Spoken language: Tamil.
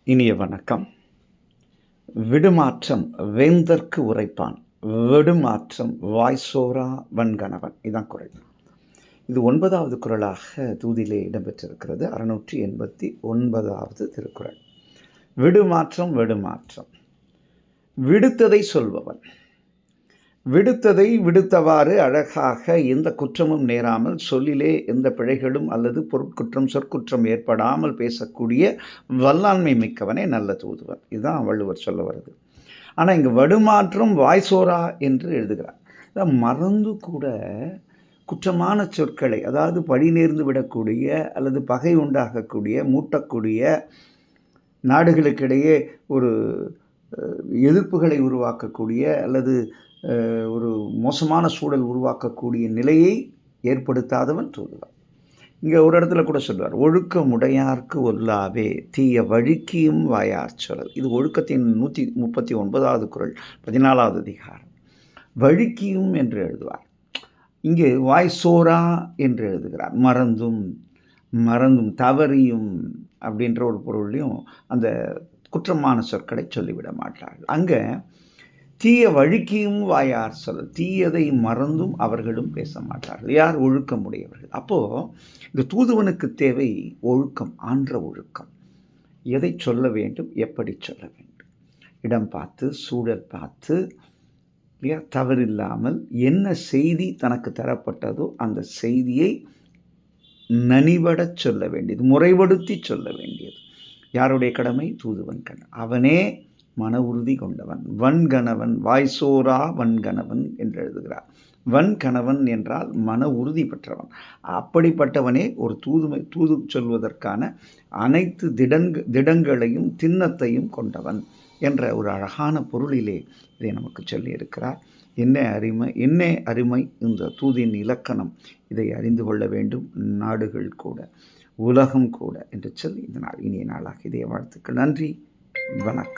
இனிய வணக்கம். விடுமாற்றம் வேந்தர்க்கு உரைப்பான், விடுமாற்றம் வாய்சோரா வன்கணவன். இதுதான் குறள். இது 9வது குறளாக தூதிலே இடம்பெற்றிருக்கிறது. 689வது திருக்குறள். விடுமாற்றம் விடுமாற்றம். விடுத்ததை சொல்பவன், விடுத்ததை விடுத்தவாறு அழகாக எந்த குற்றமும் நேராமல், சொல்லிலே எந்த பிழைகளும் அல்லது பொருட்குற்றம் சொற்குற்றம் ஏற்படாமல் பேசக்கூடிய வல்லாண்மை மிக்கவனே நல்ல தூதுவன். இதுதான் வள்ளுவர் சொல்ல வருது. ஆனால் இங்கே வடுமாற்றம் வாய்சோரா என்று எழுதுகிறார். மறந்து கூட குற்றமான சொற்களை, அதாவது பழி நேர்ந்து விடக்கூடிய அல்லது பகை உண்டாகக்கூடிய, மூட்டக்கூடிய, நாடுகளுக்கிடையே ஒரு எதிர்ப்புகளை உருவாக்கக்கூடிய அல்லது ஒரு மோசமான சூழல் உருவாக்கக்கூடிய நிலையை ஏற்படுத்தாதவன் தூதுவன். இங்கே ஒரு இடத்துல கூட சொல்வார், ஒழுக்கமுடையார்க்கு ஒல்லாவே தீய வழுக்கியும் வாயார் சொல்லல். இது ஒழுக்கத்தின் 139வது குறள், 14வது அதிகாரம். வழுக்கியும் என்று எழுதுவார். இங்கே வாய்சோரா என்று எழுதுகிறார். மறந்தும் மறந்தும் தவறியும் அப்படின்ற ஒரு பொருளையும் அந்த குற்றமான சொற்களை சொல்லிவிட மாட்டார்கள். அங்கே தீய வழுக்கியும் வாயார் சொல்லல், தீயதை மறந்தும் அவர்களும் பேச மாட்டார்கள். யார்? ஒழுக்கமுடையவர்கள். அப்போது இந்த தூதுவனுக்கு தேவை ஒழுக்கம், ஆன்ற ஒழுக்கம். எதை சொல்ல வேண்டும், எப்படி சொல்ல வேண்டும், இடம் பார்த்து சூழல் பார்த்து, இல்லையா, தவறில்லாமல் என்ன செய்தி தனக்கு தரப்பட்டதோ அந்த செய்தியை நனிவட சொல்ல வேண்டியது, முறைப்படுத்தி சொல்ல வேண்டியது யாருடைய கடமை? தூதுவன் கடமை. அவனே மன உறுதி கொண்டவன், வன்கணவன், வாய்சோரா வன்கணவன் என்று எழுதுகிறார். வன்கணவன் என்றால் மன உறுதி பெற்றவன். அப்படிப்பட்டவனே ஒரு தூது சொல்வதற்கான அனைத்து திடங்களையும் திண்ணத்தையும் கொண்டவன் என்ற ஒரு அழகான பொருளிலே இதை நமக்கு சொல்லியிருக்கிறார். என்ன அருமை இந்த தூதின் இலக்கணம். இதை அறிந்து கொள்ள வேண்டும் நாடுகள் கூட, உலகம் கூட என்று சொல்லி இந்த நாள் இனிய நாளாக இதய வாழ்த்துக்கள். நன்றி, வணக்கம்.